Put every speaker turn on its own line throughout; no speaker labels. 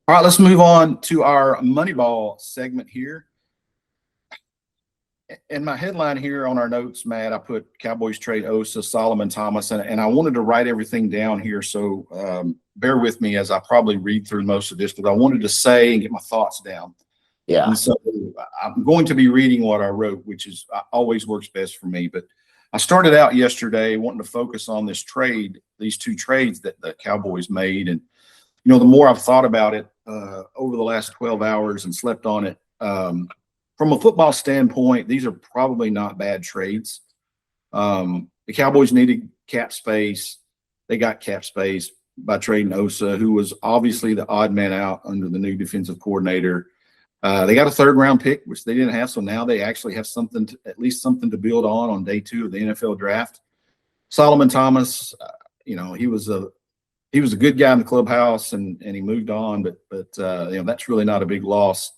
All right, let's move on to our Moneyball segment here. In my headline here on our notes, Matt, I put Cowboys trade Osa, Solomon Thomas, and I wanted to write everything down here. So bear with me as I probably read through most of this, but I wanted to say and get my thoughts down.
Yeah.
And so I'm going to be reading what I wrote, which is always works best for me. But I started out yesterday wanting to focus on this trade, these two trades that the Cowboys made. And, the more I've thought about it over the last 12 hours and slept on it, from a football standpoint, these are probably not bad trades. The Cowboys needed cap space. They got cap space by trading Osa, who was obviously the odd man out under the new defensive coordinator. They got a third-round pick, which they didn't have, so now they actually have at least something to build on day 2 of the NFL draft. Solomon Thomas, he was a good guy in the clubhouse, and he moved on, but that's really not a big loss.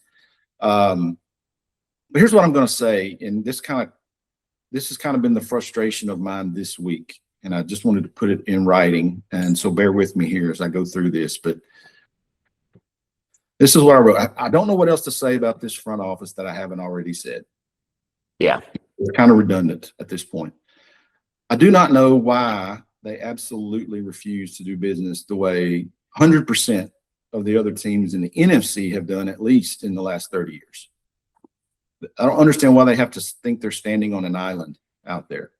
But here's what I'm going to say, and this has kind of been the frustration of mine this week, and I just wanted to put it in writing, and so bear with me here as I go through this. But this is what I wrote. I don't know what else to say about this front office that I haven't already said.
Yeah.
It's kind of redundant at this point. I do not know why they absolutely refuse to do business the way 100% of the other teams in the NFC have done, at least in the last 30 years. I don't understand why they have to think they're standing on an island out there.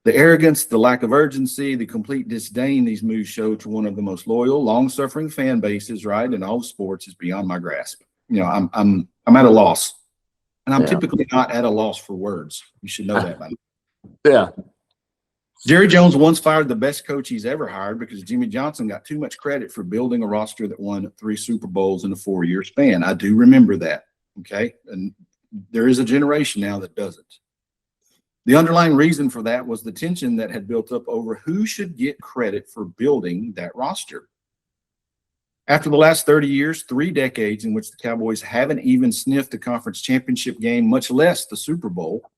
The arrogance, the lack of urgency, the complete disdain these moves show to one of the most loyal, long-suffering fan bases, right, in all of sports is beyond my grasp. I'm at a loss, and I'm typically not at a loss for words. You should know that by now.
Yeah.
Jerry Jones once fired the best coach he's ever hired because Jimmy Johnson got too much credit for building a roster that won 3 Super Bowls in a 4-year span. I do remember that. Okay. And there is a generation now that doesn't. The underlying reason for that was the tension that had built up over who should get credit for building that roster. After the last 30 years, 3 decades in which the Cowboys haven't even sniffed a conference championship game, much less the Super Bowl,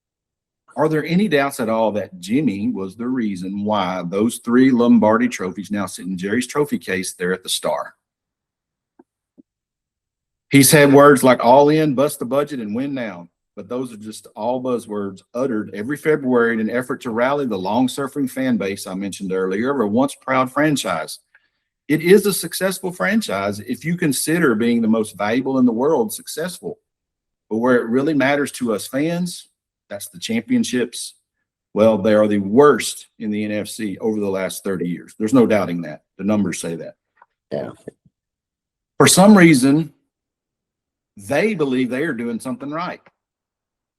are there any doubts at all that Jimmy was the reason why those 3 Lombardi trophies now sit in Jerry's trophy case there at the Star? He's had words like all in, bust the budget, and win now. But those are just all buzzwords uttered every February in an effort to rally the long-suffering fan base I mentioned earlier of a once proud franchise. It is a successful franchise if you consider being the most valuable in the world successful. But where it really matters to us fans, that's the championships. Well, they are the worst in the NFC over the last 30 years. There's no doubting that. The numbers say that.
Yeah.
For some reason, they believe they are doing something right.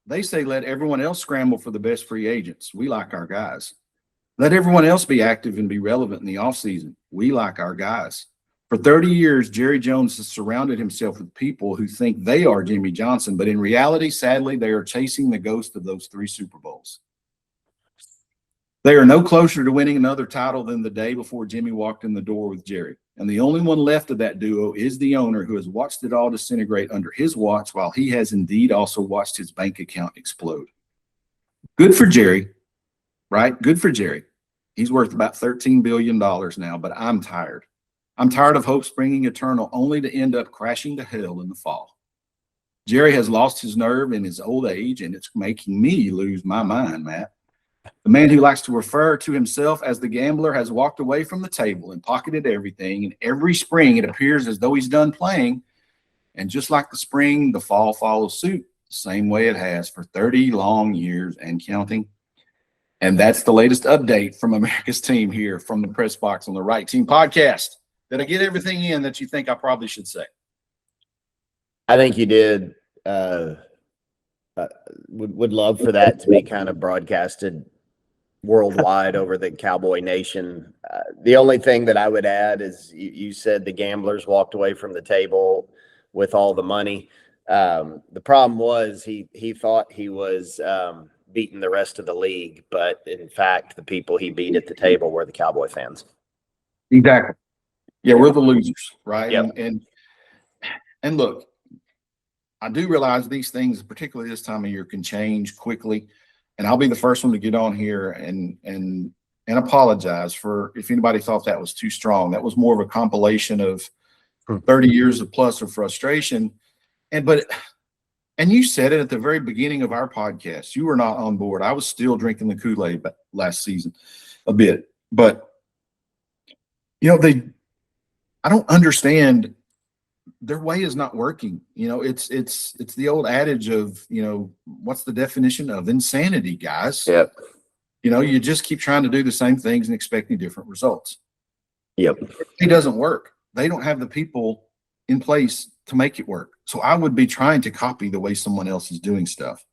They say let everyone else scramble for the best free agents. We like our guys. Let everyone else be active and be relevant in the offseason. We like our guys. For 30 years, Jerry Jones has surrounded himself with people who think they are Jimmy Johnson, but in reality, sadly, they are chasing the ghost of those 3 Super Bowls. They are no closer to winning another title than the day before Jimmy walked in the door with Jerry. And the only one left of that duo is the owner, who has watched it all disintegrate under his watch, while he has indeed also watched his bank account explode. Good for Jerry, right? Good for Jerry. He's worth about $13 billion now, but I'm tired. I'm tired of hope springing eternal only to end up crashing to hell in the fall. Jerry has lost his nerve in his old age, and it's making me lose my mind, Matt. The man who likes to refer to himself as the gambler has walked away from the table and pocketed everything. And every spring, it appears as though he's done playing. And just like the spring, the fall follows suit, the same way it has for 30 long years and counting. And that's the latest update from America's team here from the Press Box on the Right Team podcast. Did I get everything in that you think I probably should say?
I think you did. Would love for that to be kind of broadcasted worldwide over the Cowboy Nation. The only thing that I would add is you said the gamblers walked away from the table with all the money. The problem was he thought he was beating the rest of the league, but in fact, the people he beat at the table were the Cowboy fans.
Exactly. Yeah, we're the losers, right?
Yep.
And look, I do realize these things, particularly this time of year, can change quickly. And I'll be the first one to get on here and apologize for if anybody thought that was too strong. That was more of a compilation of 30 years of plus of frustration. And you said it at the very beginning of our podcast. You were not on board. I was still drinking the Kool-Aid last season a bit. But, I don't understand. Their way is not working. It's the old adage of, what's the definition of insanity, guys?
Yep.
You just keep trying to do the same things and expecting different results.
Yep.
It doesn't work. They don't have the people in place to make it work. So I would be trying to copy the way someone else is doing stuff.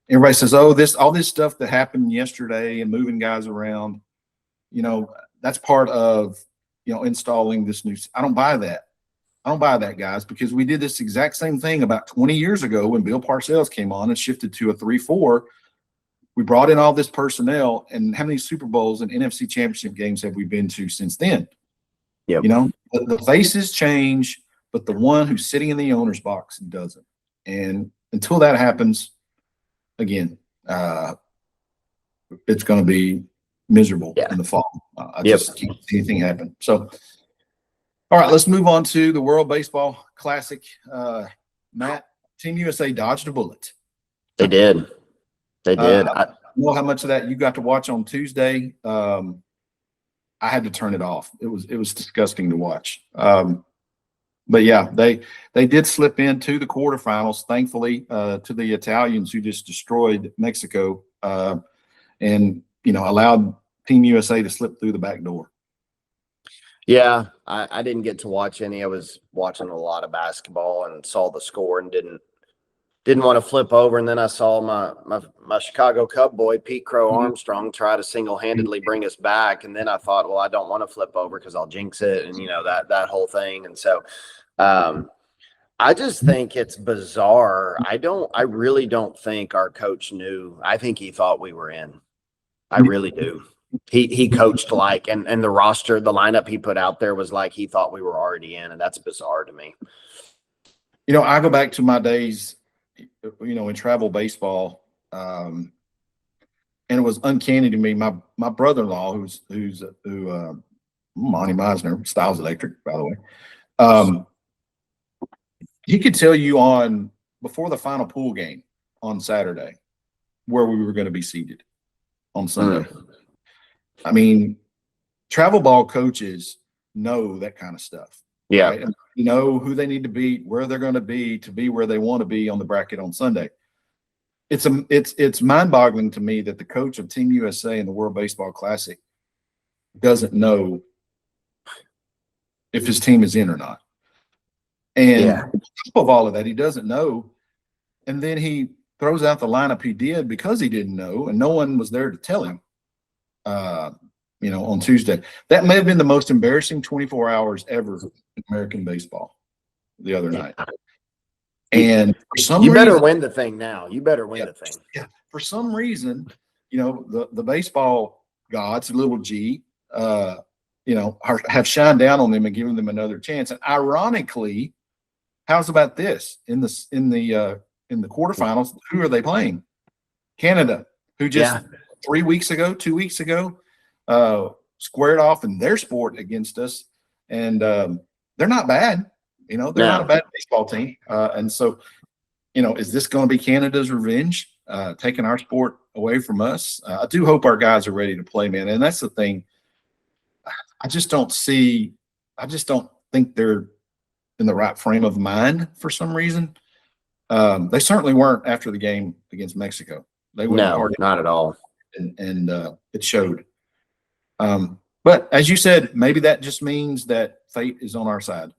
Everybody says, oh, all this stuff that happened yesterday and moving guys around, that's part of, installing this new. I don't buy that. I don't buy that, guys, because we did this exact same thing about 20 years ago when Bill Parcells came on and shifted to a 3-4. We brought in all this personnel, and how many Super Bowls and NFC Championship games have we been to since then?
Yep.
The faces change, but the one who's sitting in the owner's box doesn't. And until that happens, again, it's going to be miserable in the fall. I just can't see anything happen. So, all right, let's move on to the World Baseball Classic. Matt, Team USA dodged a bullet.
They did. I
don't know how much of that you got to watch on Tuesday. I had to turn it off. It was disgusting to watch. But yeah, they did slip into the quarterfinals, thankfully, to the Italians who just destroyed Mexico, and allowed Team USA to slip through the back door.
Yeah, I didn't get to watch any. I was watching a lot of basketball and saw the score and didn't want to flip over. And then I saw my Chicago Cub boy, Pete Crow Armstrong, try to single-handedly bring us back. And then I thought, well, I don't want to flip over because I'll jinx it, and that whole thing. And so I just think it's bizarre. I really don't think our coach knew. I think he thought we were in. I really do. He coached and the roster, the lineup he put out there was like he thought we were already in, and that's bizarre to me.
I go back to my days, in travel baseball, and it was uncanny to me. My brother-in-law, who Monty Meisner, Styles Electric, by the way, he could tell you before the final pool game on Saturday where we were going to be seated on Sunday. I mean, travel ball coaches know that kind of stuff.
Yeah.
Right? And who they need to beat, where they're going to be where they want to be on the bracket on Sunday. It's mind-boggling to me that the coach of Team USA in the World Baseball Classic doesn't know if his team is in or not. And on top of all of that, he doesn't know. And then he throws out the lineup he did because he didn't know, and no one was there to tell him. On Tuesday. That may have been the most embarrassing 24 hours ever in American baseball the other night. And for some reason,
better win the thing now. You better win the thing.
Yeah. For some reason, the baseball gods, little G, have shined down on them and given them another chance. And ironically, how's about this? In the quarterfinals, who are they playing? Canada, who just 2 weeks ago, squared off in their sport against us. And they're not bad. They're not a bad baseball team. And so, is this going to be Canada's revenge, taking our sport away from us? I do hope our guys are ready to play, man. And that's the thing. I just don't think they're in the right frame of mind for some reason. They certainly weren't after the game against Mexico. They went hard,
not at all.
And it showed. But as you said, maybe that just means that fate is on our side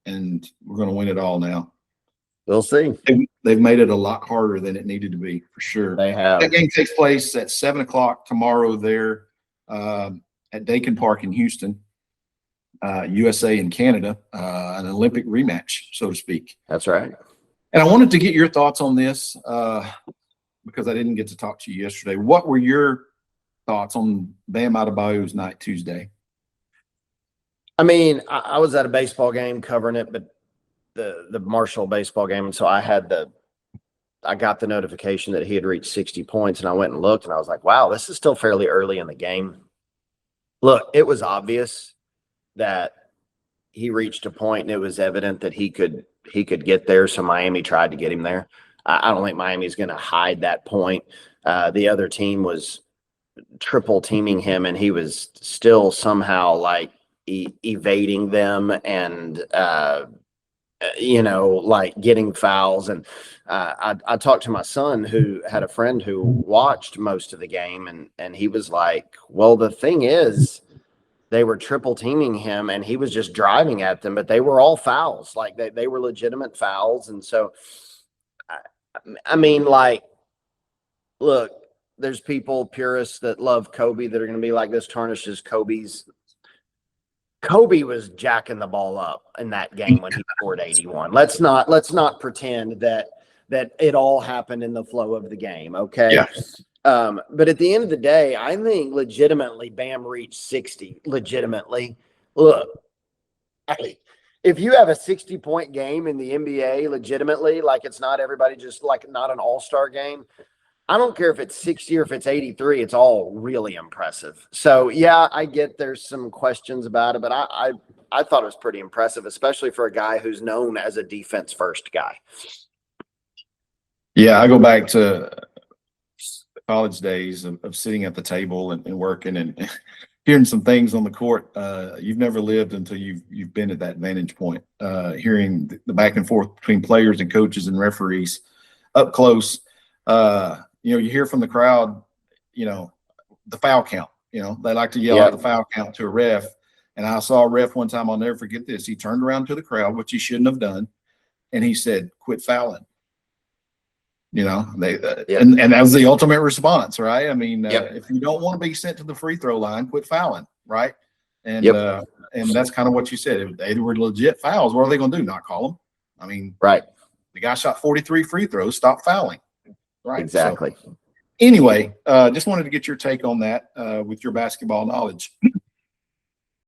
and we're going to win it all now.
We'll see.
They've made it a lot harder than it needed to be, for sure.
They have.
That game takes place at 7:00 tomorrow there at Dakin Park in Houston, USA and Canada, an Olympic rematch, so to speak.
That's right.
And I wanted to get your thoughts on this because I didn't get to talk to you yesterday. What were your thoughts on Bam Adebayo's night Tuesday?
I mean, I was at a baseball game covering it, but the Marshall baseball game, and so I got the notification that he had reached 60 points, and I went and looked, and I was like, wow, this is still fairly early in the game. Look, it was obvious that he reached a point and it was evident that he could get there. So Miami tried to get him there. I don't think Miami's going to hide that point. The other team was triple teaming him and he was still somehow like evading them and, like getting fouls. And I talked to my son who had a friend who watched most of the game and he was like, well, the thing is, they were triple teaming him and he was just driving at them, but they were all fouls. Like they were legitimate fouls. And so, I mean, like, look, there's people, purists that love Kobe that are going to be like, this tarnishes Kobe was jacking the ball up in that game when he scored 81. Let's not pretend that it all happened in the flow of the game. Okay.
Yeah.
But at the end of the day, I think legitimately Bam reached 60. Legitimately. Look, if you have a 60-point game in the NBA, legitimately, like it's not everybody just like not an all-star game. I don't care if it's 60 or if it's 83, it's all really impressive. So yeah, I get there's some questions about it, but I thought it was pretty impressive, especially for a guy who's known as a defense first guy.
Yeah, I go back to college days of sitting at the table and working and hearing some things on the court. You've never lived until you've been at that vantage point, hearing the back and forth between players and coaches and referees up close. You hear from the crowd, the foul count. They like to yell out the foul count to a ref. And I saw a ref one time, I'll never forget this. He turned around to the crowd, which he shouldn't have done, and he said, "Quit fouling." And that was the ultimate response, right? I mean, if you don't want to be sent to the free throw line, quit fouling, right? And and that's kind of what you said. If they were legit fouls, what are they going to do? Not call them? I mean,
right.
The guy shot 43 free throws. Stop fouling, right?
Exactly.
So, anyway, just wanted to get your take on that with your basketball knowledge.